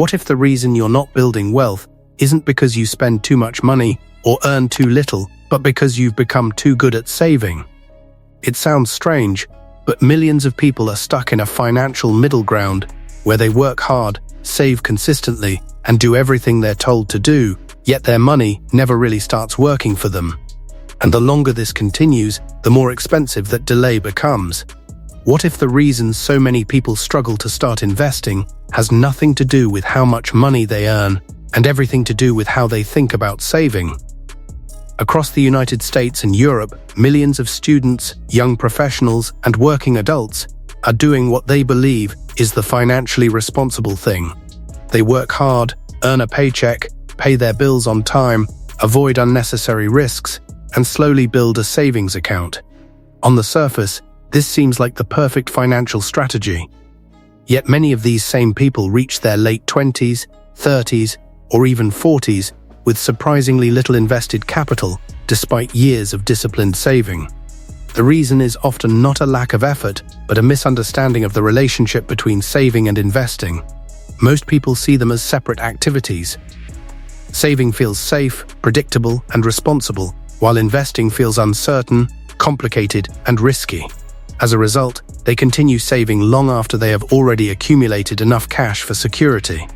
What if the reason you're not building wealth isn't because you spend too much money or earn too little, but because you've become too good at saving? It sounds strange, but millions of people are stuck in a financial middle ground where they work hard, save consistently, and do everything they're told to do, yet their money never really starts working for them. And the longer this continues, the more expensive that delay becomes. What if the reason so many people struggle to start investing has nothing to do with how much money they earn and everything to do with how they think about saving? Across the United States and Europe, millions of students, young professionals, and working adults are doing what they believe is the financially responsible thing. They work hard, earn a paycheck, pay their bills on time, avoid unnecessary risks, and slowly build a savings account. On the surface, this seems like the perfect financial strategy. Yet many of these same people reach their late 20s, 30s, or even 40s with surprisingly little invested capital, despite years of disciplined saving. The reason is often not a lack of effort, but a misunderstanding of the relationship between saving and investing. Most people see them as separate activities. Saving feels safe, predictable, and responsible, while investing feels uncertain, complicated, and risky. As a result, they continue saving long after they have already accumulated enough cash for security,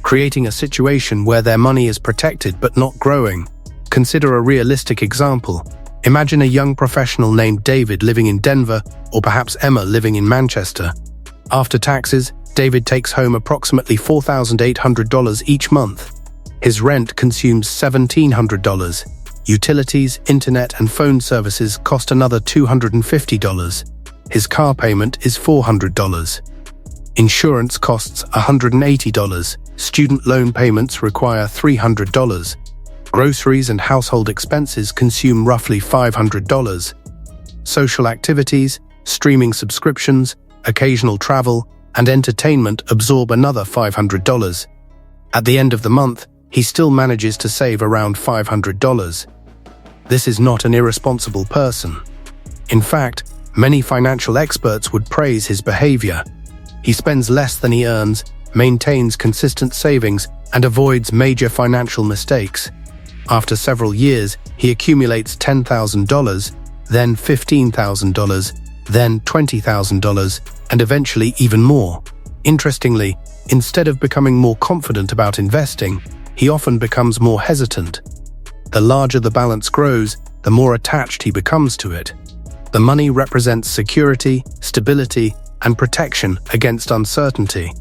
creating a situation where their money is protected but not growing. Consider a realistic example. Imagine a young professional named David living in Denver, or perhaps Emma living in Manchester. After taxes, David takes home approximately $4,800 each month. His rent consumes $1,700. Utilities, internet, and phone services cost another $250. His car payment is $400. Insurance costs $180. Student loan payments require $300. Groceries and household expenses consume roughly $500. Social activities, streaming subscriptions, occasional travel, and entertainment absorb another $500. At the end of the month, he still manages to save around $500. This is not an irresponsible person. In fact, many financial experts would praise his behavior. He spends less than he earns, maintains consistent savings, and avoids major financial mistakes. After several years, he accumulates $10,000, then $15,000, then $20,000, and eventually even more. Interestingly, instead of becoming more confident about investing, he often becomes more hesitant. The larger the balance grows, the more attached he becomes to it. The money represents security, stability, and protection against uncertainty.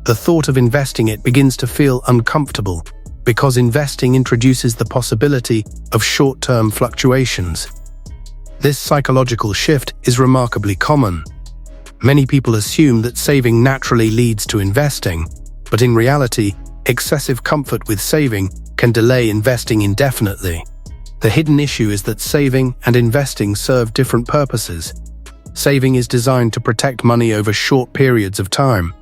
The thought of investing it begins to feel uncomfortable because investing introduces the possibility of short-term fluctuations. This psychological shift is remarkably common. Many people assume that saving naturally leads to investing, but in reality, excessive comfort with saving can delay investing indefinitely. The hidden issue is that saving and investing serve different purposes. Saving is designed to protect money over short periods of time.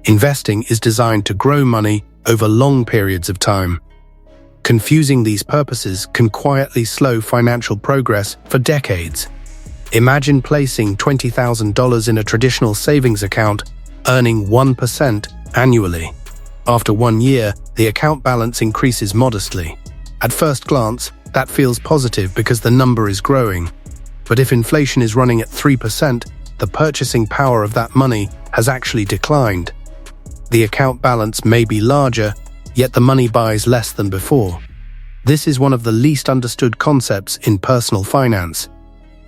Investing is designed to grow money over long periods of time. Confusing these purposes can quietly slow financial progress for decades. Imagine placing $20,000 in a traditional savings account, earning 1% annually. After 1 year, the account balance increases modestly. At first glance, that feels positive because the number is growing. But if inflation is running at 3%, the purchasing power of that money has actually declined. The account balance may be larger, yet the money buys less than before. This is one of the least understood concepts in personal finance.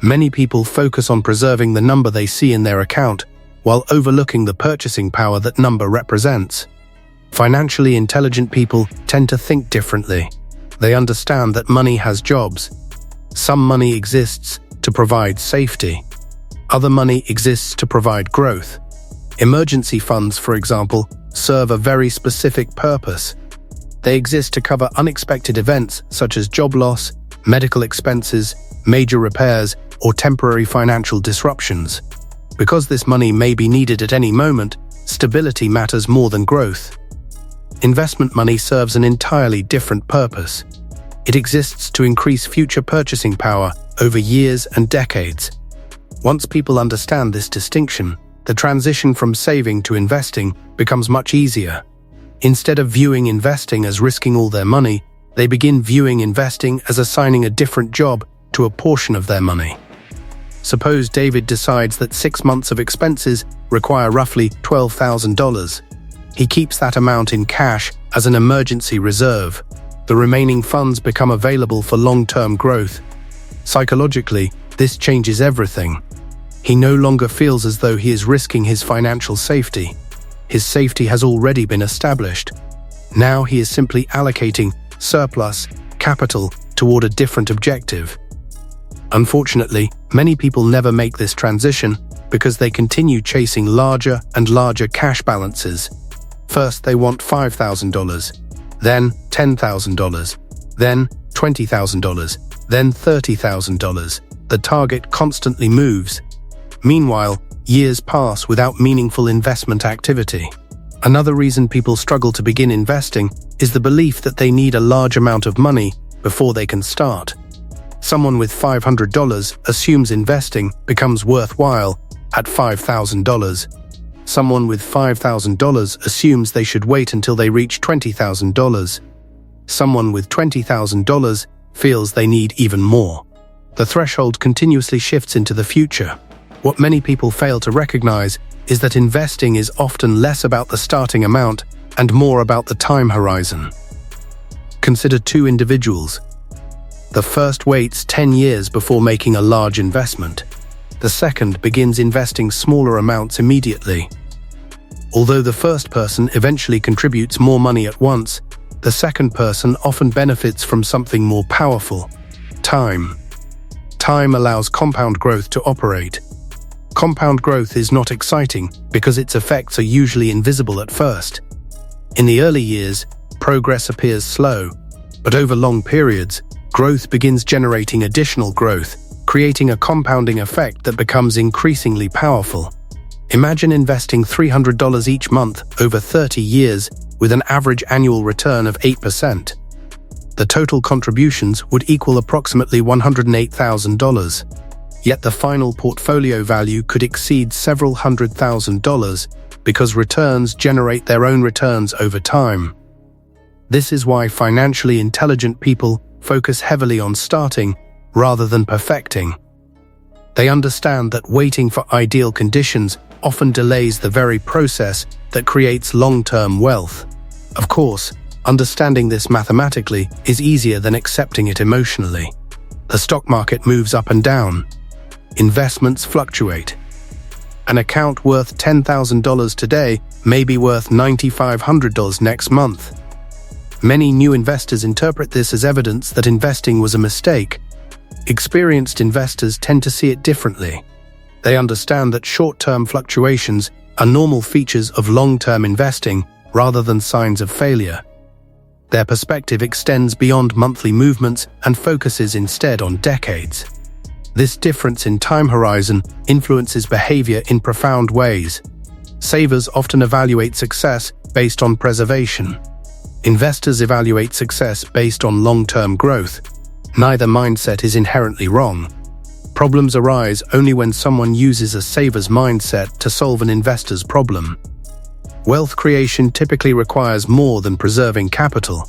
Many people focus on preserving the number they see in their account, while overlooking the purchasing power that number represents. Financially intelligent people tend to think differently. They understand that money has jobs. Some money exists to provide safety. Other money exists to provide growth. Emergency funds, for example, serve a very specific purpose. They exist to cover unexpected events such as job loss, medical expenses, major repairs, or temporary financial disruptions. Because this money may be needed at any moment, stability matters more than growth. Investment money serves an entirely different purpose. It exists to increase future purchasing power over years and decades. Once people understand this distinction, the transition from saving to investing becomes much easier. Instead of viewing investing as risking all their money, they begin viewing investing as assigning a different job to a portion of their money. Suppose David decides that 6 months of expenses require roughly $12,000. He keeps that amount in cash as an emergency reserve. The remaining funds become available for long-term growth. Psychologically, this changes everything. He no longer feels as though he is risking his financial safety. His safety has already been established. Now he is simply allocating surplus capital toward a different objective. Unfortunately, many people never make this transition because they continue chasing larger and larger cash balances. First, they want $5,000, then $10,000, then $20,000, then $30,000. The target constantly moves. Meanwhile, years pass without meaningful investment activity. Another reason people struggle to begin investing is the belief that they need a large amount of money before they can start. Someone with $500 assumes investing becomes worthwhile at $5,000. Someone with $5,000 assumes they should wait until they reach $20,000. Someone with $20,000 feels they need even more. The threshold continuously shifts into the future. What many people fail to recognize is that investing is often less about the starting amount and more about the time horizon. Consider two individuals. The first waits 10 years before making a large investment. The second begins investing smaller amounts immediately. Although the first person eventually contributes more money at once, the second person often benefits from something more powerful: time. Time allows compound growth to operate. Compound growth is not exciting because its effects are usually invisible at first. In the early years, progress appears slow, but over long periods, growth begins generating additional growth, creating a compounding effect that becomes increasingly powerful. Imagine investing $300 each month over 30 years with an average annual return of 8%. The total contributions would equal approximately $108,000. Yet the final portfolio value could exceed several $100,000 because returns generate their own returns over time. This is why financially intelligent people focus heavily on starting rather than perfecting. They understand that waiting for ideal conditions often delays the very process that creates long-term wealth. Of course, understanding this mathematically is easier than accepting it emotionally. The stock market moves up and down. Investments fluctuate. An account worth $10,000 today may be worth $9,500 next month. Many new investors interpret this as evidence that investing was a mistake. Experienced investors tend to see it differently. They understand that short-term fluctuations are normal features of long-term investing rather than signs of failure. Their perspective extends beyond monthly movements and focuses instead on decades. This difference in time horizon influences behavior in profound ways. Savers often evaluate success based on preservation. Investors evaluate success based on long-term growth. Neither mindset is inherently wrong. Problems arise only when someone uses a saver's mindset to solve an investor's problem. Wealth creation typically requires more than preserving capital.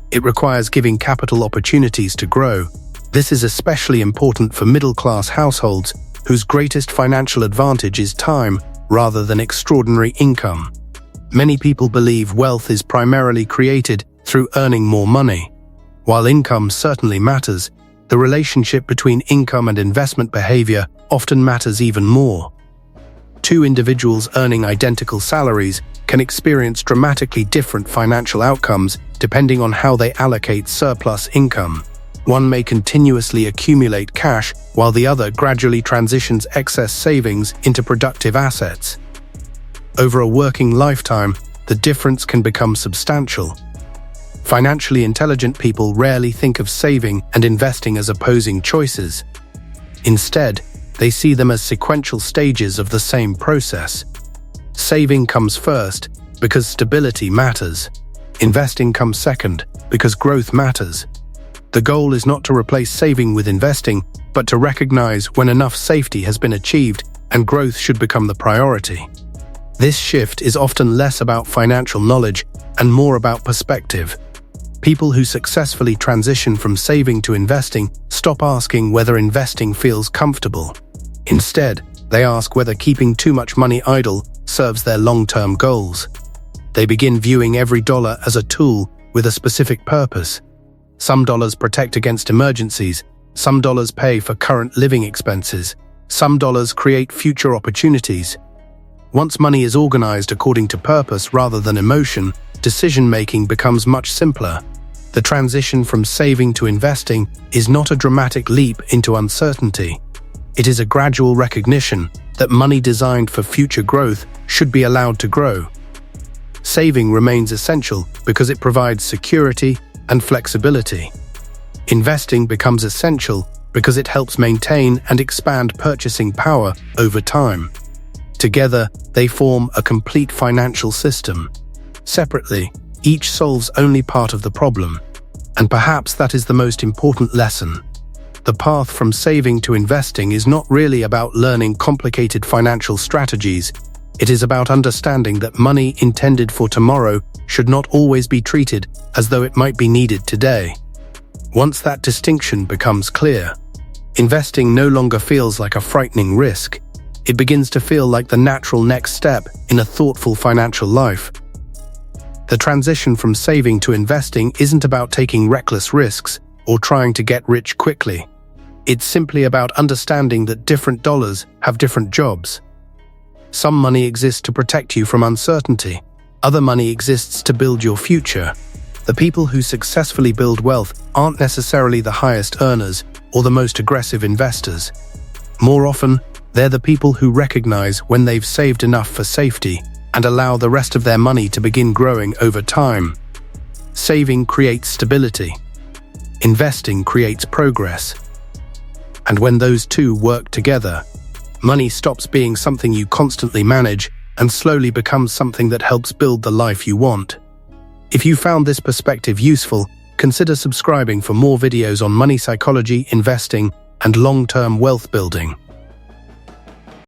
It requires giving capital opportunities to grow. This is especially important for middle-class households whose greatest financial advantage is time rather than extraordinary income. Many people believe wealth is primarily created through earning more money. While income certainly matters, the relationship between income and investment behavior often matters even more. Two individuals earning identical salaries can experience dramatically different financial outcomes depending on how they allocate surplus income. One may continuously accumulate cash, while the other gradually transitions excess savings into productive assets. Over a working lifetime, the difference can become substantial. Financially intelligent people rarely think of saving and investing as opposing choices. Instead, they see them as sequential stages of the same process. Saving comes first because stability matters. Investing comes second because growth matters. The goal is not to replace saving with investing, but to recognize when enough safety has been achieved and growth should become the priority. This shift is often less about financial knowledge and more about perspective. People who successfully transition from saving to investing stop asking whether investing feels comfortable. Instead, they ask whether keeping too much money idle serves their long-term goals. They begin viewing every dollar as a tool with a specific purpose. Some dollars protect against emergencies, some dollars pay for current living expenses, some dollars create future opportunities. Once money is organized according to purpose rather than emotion, decision-making becomes much simpler. The transition from saving to investing is not a dramatic leap into uncertainty. It is a gradual recognition that money designed for future growth should be allowed to grow. Saving remains essential because it provides security and flexibility. Investing becomes essential because it helps maintain and expand purchasing power over time. Together, they form a complete financial system. Separately, each solves only part of the problem. And perhaps that is the most important lesson. The path from saving to investing is not really about learning complicated financial strategies. It is about understanding that money intended for tomorrow should not always be treated as though it might be needed today. Once that distinction becomes clear, investing no longer feels like a frightening risk. It begins to feel like the natural next step in a thoughtful financial life. The transition from saving to investing isn't about taking reckless risks or trying to get rich quickly. It's simply about understanding that different dollars have different jobs. Some money exists to protect you from uncertainty. Other money exists to build your future. The people who successfully build wealth aren't necessarily the highest earners or the most aggressive investors. More often, they're the people who recognize when they've saved enough for safety and allow the rest of their money to begin growing over time. Saving creates stability. Investing creates progress. And when those two work together, money stops being something you constantly manage and slowly becomes something that helps build the life you want. If you found this perspective useful, consider subscribing for more videos on money psychology, investing, and long-term wealth building.